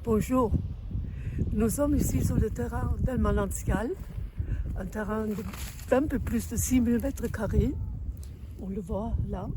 Bonjour, nous sommes ici sur le terrain del Manantial, un terrain d'un peu plus de 6000 mètres carrés. On le voit là,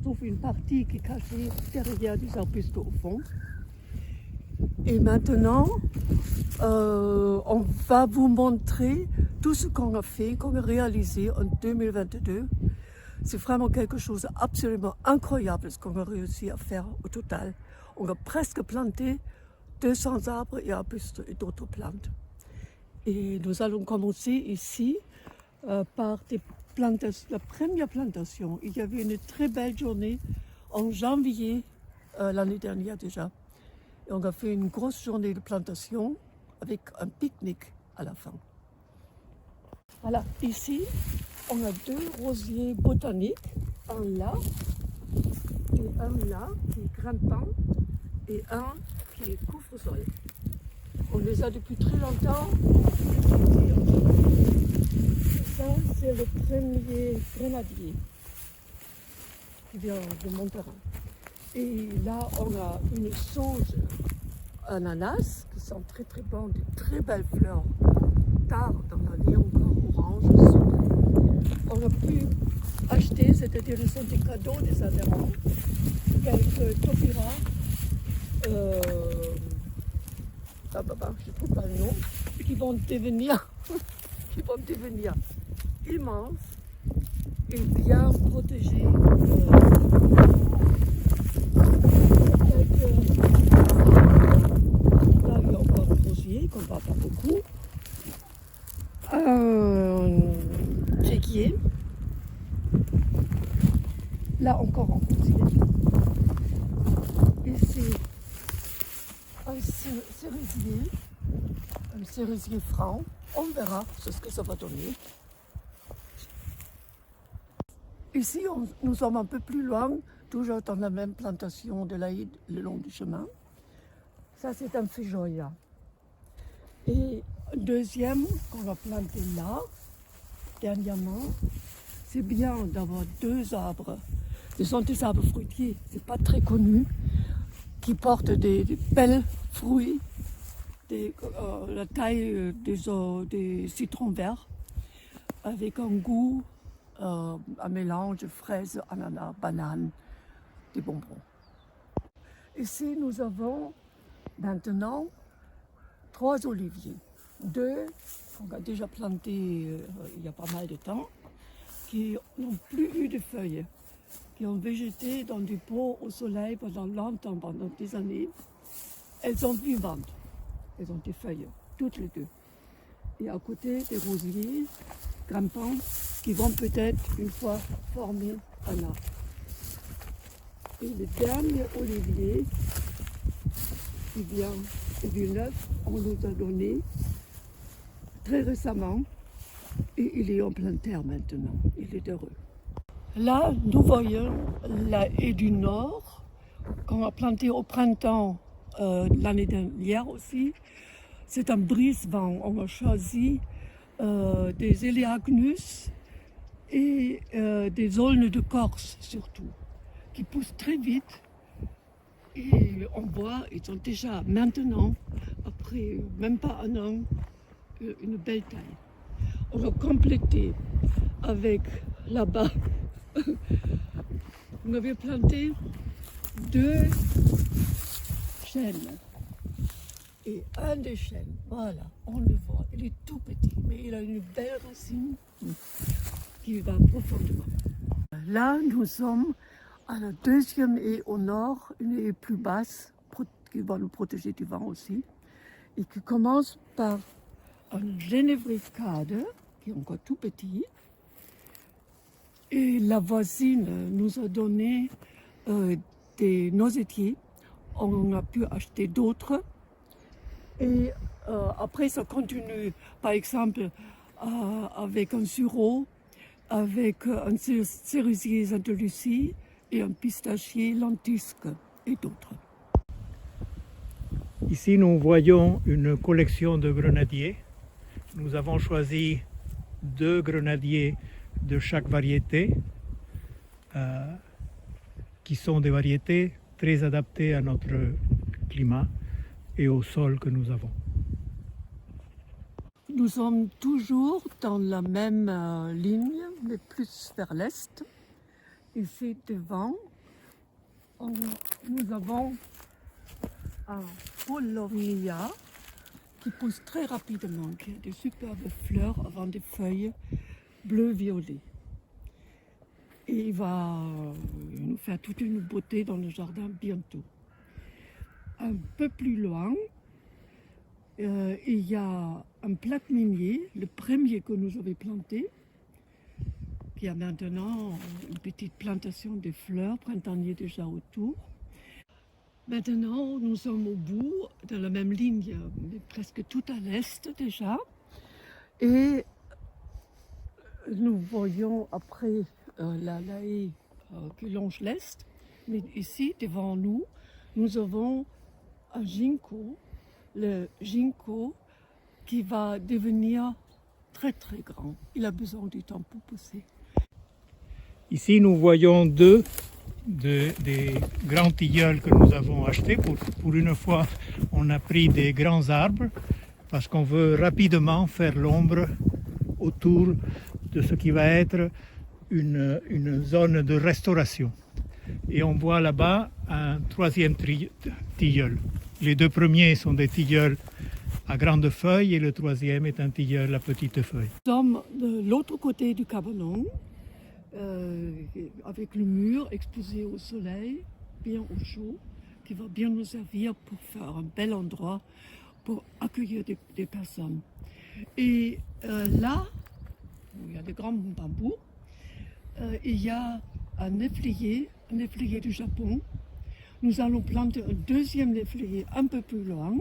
sauf une partie qui est cachée derrière des arbustes au fond. Et maintenant, on va vous montrer tout ce qu'on a fait, qu'on a réalisé en 2022. C'est vraiment quelque chose d'absolument incroyable ce qu'on a réussi à faire au total. On a presque planté 200 arbres et arbustes et d'autres plantes. Et nous allons commencer ici par la première plantation. Il y avait une très belle journée en janvier l'année dernière déjà. Et on a fait une grosse journée de plantation avec un pique-nique à la fin. Voilà, ici, on a 2 rosiers botaniques, un là et un là qui est grimpant et un qui est couvre-sol. On les a depuis très longtemps. Ça, c'est le premier grenadier qui vient de mon terrain. Et là, on a une sauge ananas qui sont très très bonnes, de très belles fleurs, tard dans l'année, encore orange, super. On a pu acheter, c'est-à-dire ils sont des cadeaux des adhérents, quelques topiras, je ne trouve pas le nom, qui vont devenir immenses et bien protégés. Là, il y a encore un rosier qu'on ne voit pas beaucoup. Un figuier. Là, encore un rosier. Ici, un cerisier franc. On verra ce que ça va donner. Ici, nous sommes un peu plus loin, toujours dans la même plantation de l'Aïd le long du chemin. Ça, c'est un féjoïa. Et un deuxième qu'on a planté là, dernièrement, c'est bien d'avoir 2 arbres. Ce sont des arbres fruitiers, c'est pas très connu, qui portent des belles fruits, la taille des citrons verts, avec un goût, un mélange de fraises, ananas, bananes, des bonbons. Ici, nous avons maintenant 3 oliviers. 2 qu'on a déjà plantés il y a pas mal de temps, qui n'ont plus eu de feuilles, qui ont végété dans des pots au soleil pendant longtemps, pendant des années. Elles sont vivantes, elles ont des feuilles, toutes les 2. Et à côté, des rosiers grimpants qui vont peut-être une fois former un arbre. Et le dernier olivier qui vient de Villeneuve, on nous a donné très récemment et il est en pleine terre maintenant, il est heureux. Là, nous voyons la haie du Nord qu'on a plantée au printemps l'année dernière aussi. C'est un brise-vent, on a choisi des Eleagnus et des aulnes de Corse surtout, qui poussent très vite. Et on voit, ils ont déjà maintenant, après même pas un an, une belle taille. On a complété avec là-bas, on avait planté 2 chênes. Et un des chênes, voilà, on le voit, il est tout petit, mais il a une belle racine qui va profondément. Là, nous sommes à la 2e haie au nord, une haie plus basse, qui va nous protéger du vent aussi, et qui commence par un genévricade, qui est encore tout petit. Et la voisine nous a donné des noisetiers, on a pu acheter d'autres. Et après, ça continue, par exemple, avec un sureau, avec un cerisier Sainte-Lucie et un pistachier lentisque et d'autres. Ici, nous voyons une collection de grenadiers. Nous avons choisi 2 grenadiers de chaque variété, qui sont des variétés très adaptées à notre climat. et au sol que nous avons. Nous sommes toujours dans la même ligne, mais plus vers l'est. Ici devant, nous avons un Paulownia qui pousse très rapidement, qui a des superbes fleurs avant des feuilles bleu-violet. Et il va nous faire toute une beauté dans le jardin bientôt. Un peu plus loin, il y a un plaque minier, le premier que nous avons planté, qui a maintenant une petite plantation de fleurs printanières déjà autour. Maintenant, nous sommes au bout de la même ligne, mais presque tout à l'est déjà. Et nous voyons après la haie qui longe l'est. Mais ici, devant nous, nous avons un ginkgo, le ginkgo qui va devenir très très grand. Il a besoin du temps pour pousser. Ici, nous voyons deux des grands tilleuls que nous avons achetés. Pour une fois, on a pris des grands arbres parce qu'on veut rapidement faire l'ombre autour de ce qui va être une zone de restauration. Et on voit là-bas un troisième tilleul. Les deux premiers sont des tilleuls à grandes feuilles et le troisième est un tilleul à petites feuilles. Nous sommes de l'autre côté du cabanon, avec le mur exposé au soleil, bien au chaud, qui va bien nous servir pour faire un bel endroit pour accueillir des personnes. Et là, où il y a des grands bambous, il y a un néflier du Japon. Nous allons planter un deuxième néflier un peu plus loin,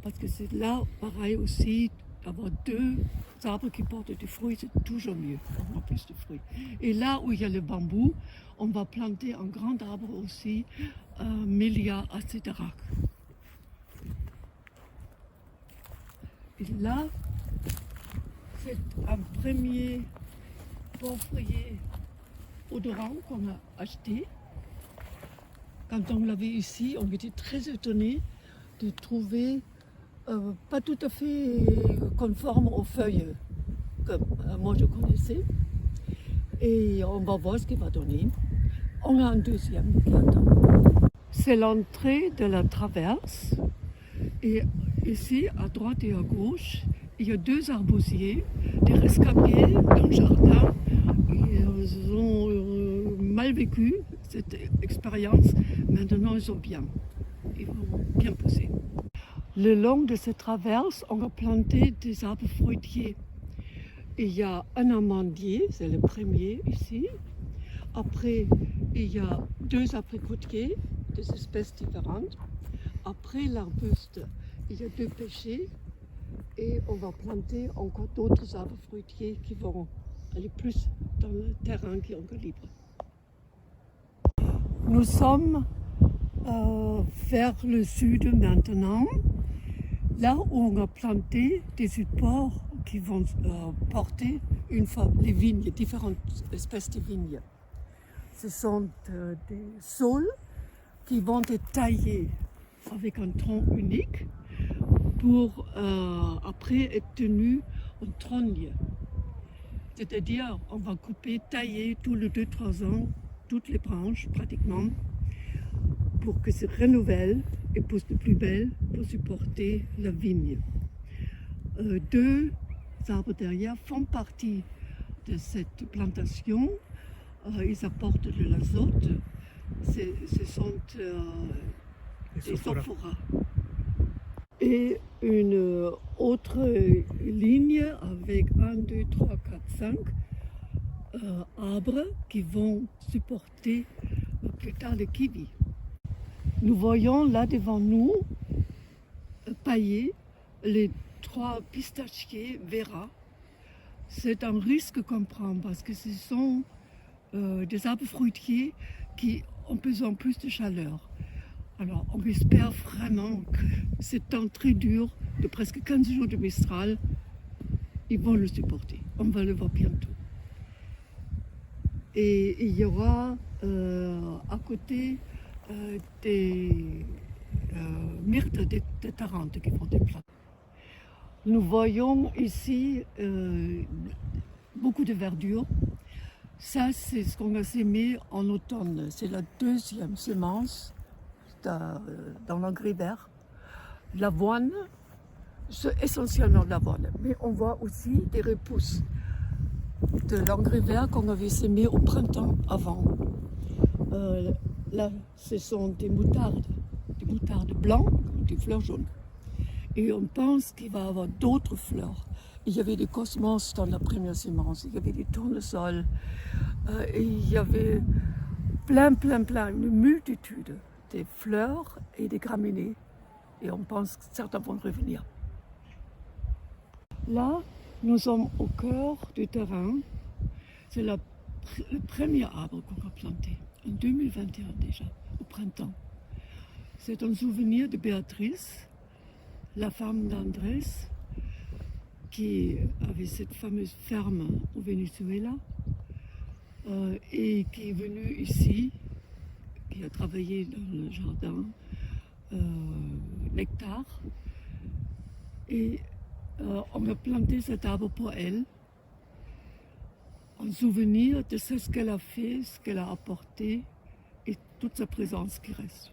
parce que c'est là, pareil aussi, d'avoir deux arbres qui portent des fruits, c'est toujours mieux, avoir plus de fruits. Et là où il y a le bambou, on va planter un grand arbre aussi, Melia aceterac. Et là, c'est un premier porphyrier odorant qu'on a acheté. Quand on l'avait ici, on était très étonnés de trouver pas tout à fait conforme aux feuilles que moi je connaissais. Et on va voir ce qu'il va donner. On a un deuxième qui attend. C'est l'entrée de la traverse. Et ici, à droite et à gauche, il y a deux arbosiers, des rescapés dans le jardin. Ils ont mal vécu cette expérience. Maintenant, ils sont bien. Ils vont bien pousser. Le long de cette traverse, on a planté des arbres fruitiers. Il y a un amandier, c'est le premier ici. Après, il y a deux abricotiers, des espèces différentes. Après l'arbuste, il y a deux pêchers. Et on va planter encore d'autres arbres fruitiers qui vont aller plus dans le terrain qui est encore libre. Nous sommes vers le sud maintenant, là où on a planté des supports qui vont porter une fois les vignes, différentes espèces de vignes. Ce sont des saules qui vont être taillés avec un tronc unique pour après être tenus en trogne. C'est-à-dire, on va couper, tailler tous les 2-3 ans, toutes les branches pratiquement, pour que se renouvellent et poussent de plus belle pour supporter la vigne. Deux arbres derrière font partie de cette plantation. Ils apportent de l'azote. Ce sont des sophoras. Et une autre ligne avec 1, 2, 3, 4, 5 arbres qui vont supporter plus tard le kiwi. Nous voyons là devant nous pailler les 3 pistachiers Vera. C'est un risque qu'on prend parce que ce sont des arbres fruitiers qui ont besoin plus de chaleur. Alors on espère vraiment que ce temps très dur de presque 15 jours de Mistral, ils vont le supporter. On va le voir bientôt. Et il y aura à côté des myrtes de Tarente qui font des plats. Nous voyons ici beaucoup de verdure. Ça, c'est ce qu'on a sémé en automne. C'est la deuxième semence dans l'engrais vert. L'avoine, c'est essentiellement de l'avoine. Mais on voit aussi des repousses de l'engrais vert qu'on avait sémé au printemps avant. Là, ce sont des moutardes blancs, des fleurs jaunes. Et on pense qu'il va y avoir d'autres fleurs. Il y avait des cosmos dans la première semence, il y avait des tournesols, et il y avait plein, une multitude de fleurs et des graminées. Et on pense que certains vont revenir. Là, nous sommes au cœur du terrain. C'est le premier arbre qu'on a planté, en 2021 déjà, au printemps. C'est un souvenir de Béatrice, la femme d'Andrés, qui avait cette fameuse ferme au Venezuela et qui est venue ici, qui a travaillé dans le jardin Nectar. Et on a planté cet arbre pour elle, en souvenir de ce qu'elle a fait, ce qu'elle a apporté et toute sa présence qui reste.